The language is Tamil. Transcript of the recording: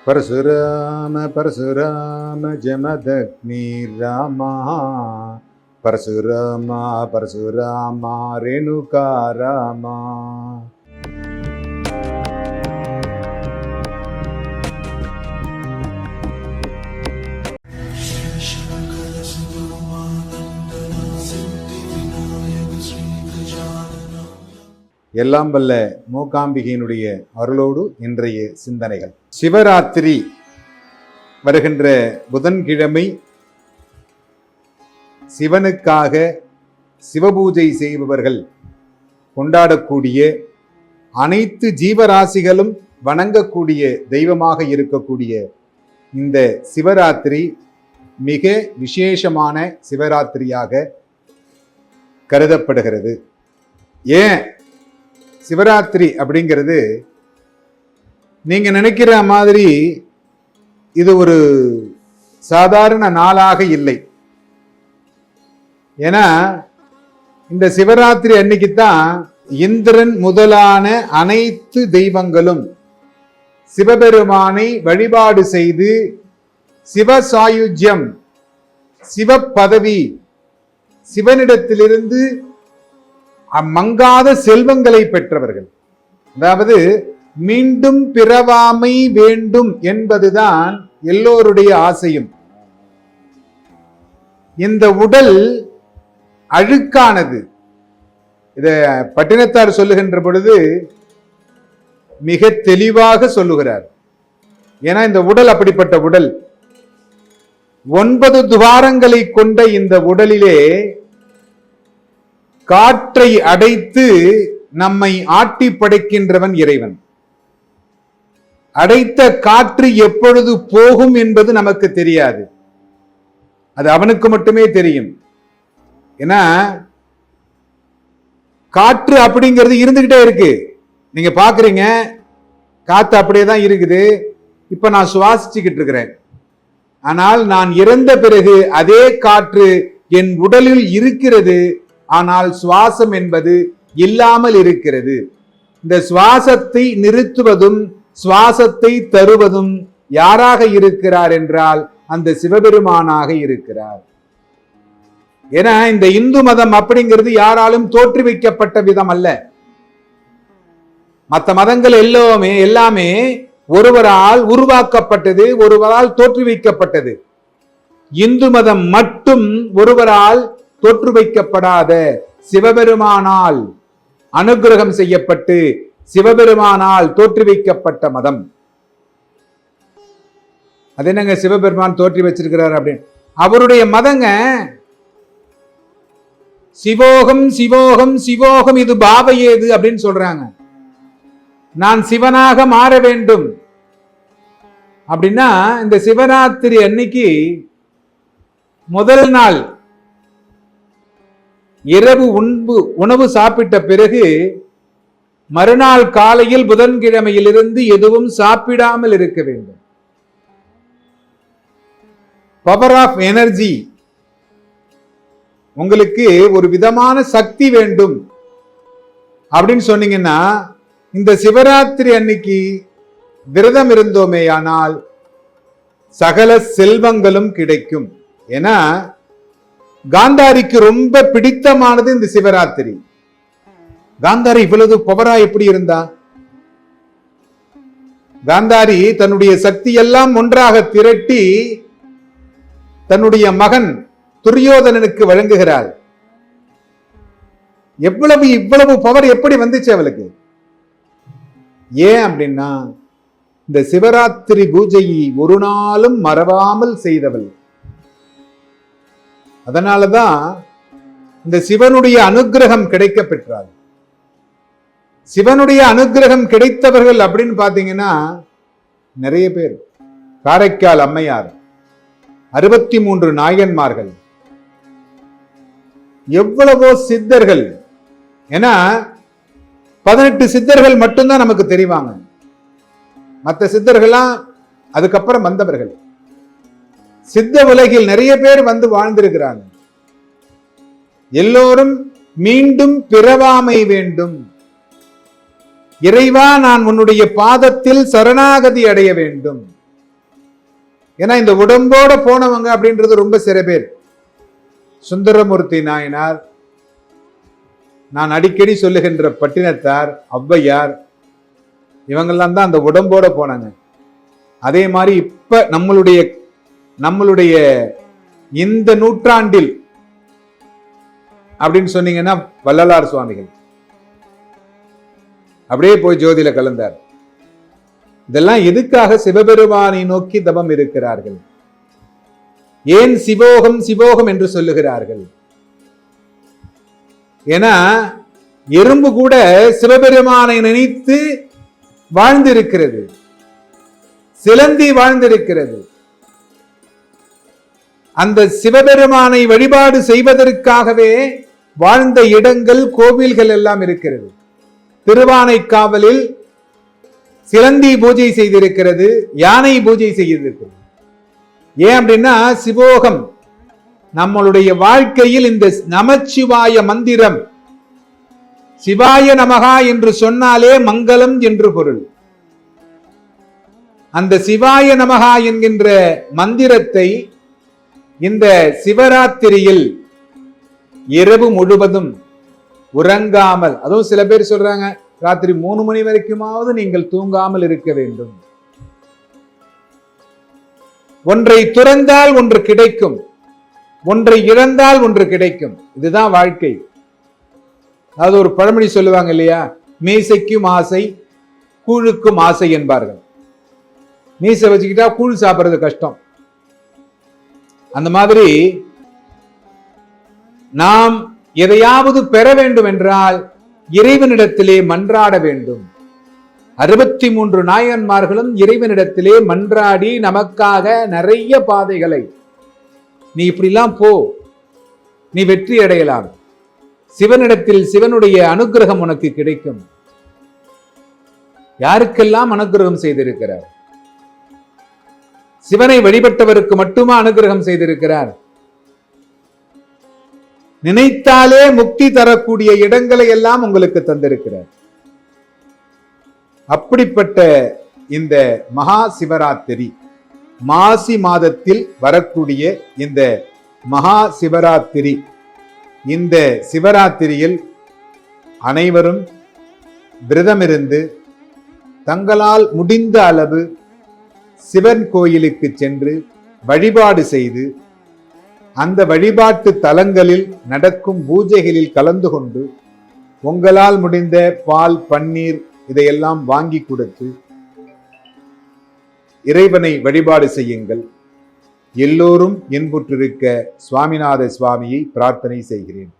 பரசுராம பரசுராம ஜமதக்னி ராமா, பரசுராமா பரசுராமா ரேணுகா ராமா. எல்லாம் வல்ல மூகாம்பிகையினுடைய அருளோடு இன்றைய சிந்தனைகள். சிவராத்திரி வருகின்ற புதன்கிழமை சிவனுக்காக சிவபூஜை செய்பவர்கள் கொண்டாடக்கூடிய, அனைத்து ஜீவராசிகளும் வணங்கக்கூடிய தெய்வமாக இருக்கக்கூடிய இந்த சிவராத்திரி மிக விசேஷமான சிவராத்திரியாக கருதப்படுகிறது. ஏன் சிவராத்திரி அப்படிங்கிறது நீங்க நினைக்கிற மாதிரி இது ஒரு சாதாரண நாளாக இல்லை. ஏன்னா இந்த சிவராத்திரி அன்னைக்குத்தான் இந்திரன் முதலான அனைத்து தெய்வங்களும் சிவபெருமானை வழிபாடு செய்து சிவசாயுஜ்யம், சிவ பதவி, சிவனிடத்திலிருந்து மங்காத செல்வங்களை பெற்றவர்கள். அதாவது மீண்டும் பிறவாமை வேண்டும் என்பதுதான் எல்லோருடைய ஆசையும். இந்த உடல் அழுக்கானது. இத பட்டினத்தார் சொல்லுகின்ற பொழுது மிக தெளிவாக சொல்லுகிறார். ஏன்னா இந்த உடல் அப்படிப்பட்ட உடல். 9 துவாரங்களை கொண்ட இந்த உடலிலே காற்றை அடைத்து நம்மை ஆட்டி படைக்கின்றவன் இறைவன். அடைத்த காற்று எப்பொழுது போகும் என்பது நமக்கு தெரியாது. அது அவனுக்கு மட்டுமே தெரியும். ஏன்னா காற்று அப்படிங்கிறது இருந்துகிட்டே இருக்கு. நீங்க பாக்குறீங்க, காத்து அப்படியே தான் இருக்குது. இப்ப நான் சுவாசிச்சுக்கிட்டு இருக்கிறேன். ஆனால் நான் இறந்த பிறகு அதே காற்று என் உடலில் இருக்கிறது. ஆனால் சுவாசம் என்பது இல்லாமல் இருக்கிறது. இந்த சுவாசத்தை நிறுத்துவதும் சுவாசத்தை தருவதும் யாராக இருக்கிறார் என்றால் அந்த சிவபெருமானாக இருக்கிறார். ஏன்னா இந்த இந்து மதம் அப்படிங்கிறது யாராலும் தோற்றுவிக்கப்பட்ட விதம் அல்ல. மற்ற மதங்கள் எல்லாமே ஒருவரால் உருவாக்கப்பட்டது, ஒருவரால் தோற்றுவிக்கப்பட்டது. இந்து மதம் மட்டும் ஒருவரால் தோற்று வைக்கப்படாத, சிவபெருமானால் அனுகிரகம் செய்யப்பட்டு சிவபெருமானால் தோற்றுவிக்கப்பட்ட மதம். அது என்னங்க சிவபெருமான் தோற்றி வச்சிருக்கிறார் அப்படின்னு? அவருடைய மதங்க. சிவோகம் சிவோகம் சிவோகம், இது பாவ ஏது அப்படின்னு சொல்றாங்க. நான் சிவனாக மாற வேண்டும் அப்படின்னா இந்த சிவராத்திரி அன்னைக்கு முதல் நாள் இரவு உணவு சாப்பிட்ட பிறகு மறுநாள் காலையில் புதன்கிழமையிலிருந்து எதுவும் சாப்பிடாமல் இருக்க வேண்டும். பவர் ஆஃப் எனர்ஜி, உங்களுக்கு ஒரு விதமான சக்தி வேண்டும் அப்படின்னு சொன்னீங்கன்னா இந்த சிவராத்திரி அன்னைக்கு விரதம் இருந்தோமே ஆனால் சகல செல்வங்களும் கிடைக்கும். ஏன்னா காந்தாரிக்கு ரொம்ப பிடித்தமானது இந்த சிவராத்திரி. காந்தாரி இவ்வளவு பவரா எப்படி இருந்தா? காந்தாரி தன்னுடைய சக்தி எல்லாம் ஒன்றாக திரட்டி தன்னுடைய மகன் துரியோதனனுக்கு வழங்குகிறாள். இவ்வளவு பவர் எப்படி வந்துச்சு அவளுக்கு? ஏன் அப்படின்னா இந்த சிவராத்திரி பூஜையை ஒரு நாளும் மறவாமல் செய்தவள். அதனாலதான் இந்த சிவனுடைய அனுகிரகம் கிடைக்க பெற்றாள். சிவனுடைய அனுகிரகம் கிடைத்தவர்கள் அப்படின்னு பாத்தீங்கன்னா நிறைய பேர். காரைக்கால் அம்மையார், 63 நாயன்மார்கள், எவ்வளவோ சித்தர்கள். ஏன்னா 18 சித்தர்கள் மட்டும்தான் நமக்கு தெரிவாங்க. மற்ற சித்தர்கள்லாம் அதுக்கப்புறம் வந்தவர்கள். சித்த உலகில் நிறைய பேர் வந்து வாழ்ந்திருக்கிறாங்க. எல்லோரும் மீண்டும் பிறவாமை வேண்டும். இறைவா, நான் உன்னுடைய பாதத்தில் சரணாகதி அடைய வேண்டும். ஏன்னா இந்த உடம்போட போனவங்க அப்படின்றது ரொம்ப சில பேர். சுந்தரமூர்த்தி நாயனார், நான் அடிக்கடி சொல்லுகின்ற பட்டினத்தார், ஔவையார், இவங்கெல்லாம் தான் அந்த உடம்போட போனாங்க. அதே மாதிரி இப்ப நம்மளுடைய இந்த நூற்றாண்டில் அப்படின்னு சொன்னீங்கன்னா வள்ளலார் சுவாமிகள் அப்படியே போய் ஜோதியில கலந்தார். இதெல்லாம் எதுக்காக? சிவபெருமானை நோக்கி தவம் இருக்கிறார்கள். ஏன் சிவோகம் சிவோகம் என்று சொல்லுகிறார்கள்? ஏன்னா எறும்பு கூட சிவபெருமானை நினைத்து வாழ்ந்திருக்கிறது, சிலந்தி வாழ்ந்திருக்கிறது. அந்த சிவபெருமானை வழிபாடு செய்வதற்காகவே வாழ்ந்த இடங்கள், கோவில்கள் எல்லாம் இருக்கிறது. திருவானைக்காவலில் சிலந்தி பூஜை செய்திருக்கிறது, யானை பூஜை செய்திருக்கிறது. ஏன் அப்படின்னா சிவோகம், நம்மளுடைய வாழ்க்கையில் இந்த நமச்சிவாய மந்திரம், சிவாய நமகா என்று சொன்னாலே மங்களம் என்று பொருள். அந்த சிவாய நமகா என்கின்ற மந்திரத்தை இந்த சிவராத்திரியில் இரவு முழுவதும் உறங்காமல், அதுவும் சில பேர் சொல்றாங்க ராத்திரி 3 மணி வரைக்குமாவது நீங்கள் தூங்காமல் இருக்க வேண்டும். ஒன்றை துறந்தால் ஒன்று கிடைக்கும், ஒன்றை இழந்தால் ஒன்று கிடைக்கும். இதுதான் வாழ்க்கை. அது ஒரு பழமொழி சொல்லுவாங்க இல்லையா, மீசைக்கும் ஆசை கூழுக்கும் ஆசை என்பார்கள். மீசை வச்சுக்கிட்டா கூழ் சாப்பிடுறது கஷ்டம். அந்த மாதிரி நாம் எதையாவது பெற வேண்டும் என்றால் இறைவனிடத்திலே மன்றாட வேண்டும். 63 நாயன்மார்களும் இறைவனிடத்திலே மன்றாடி நமக்காக நிறைய பாதைகளை, நீ இப்படிலாம் போ, நீ வெற்றி அடையலாம், சிவனிடத்தில் சிவனுடைய அனுகிரகம் உனக்கு கிடைக்கும். யாருக்கெல்லாம் அனுகிரகம் செய்திருக்கிறார்? சிவனை வழிபட்டவருக்கு மட்டுமா அனுகிரகம் செய்திருக்கிறார்? நினைத்தாலே முக்தி தரக்கூடிய இடங்களை எல்லாம் உங்களுக்கு தந்திருக்கிறார். அப்படிப்பட்ட இந்த மகா சிவராத்திரி, மாசி மாதத்தில் வரக்கூடிய இந்த மகா சிவராத்திரி, இந்த சிவராத்திரியில் அனைவரும் விரதமிருந்து தங்களால் முடிந்த அளவு சிவன் கோயிலுக்கு சென்று வழிபாடு செய்து, அந்த வழிபாட்டு தலங்களில் நடக்கும் பூஜைகளில் கலந்து கொண்டு, உங்களால் முடிந்த பால், பன்னீர் இதையெல்லாம் வாங்கி கொடுத்து இறைவனை வழிபாடு செய்யுங்கள். எல்லோரும் இன்புற்றிருக்க சுவாமிநாத சுவாமியை பிரார்த்தனை செய்கிறேன்.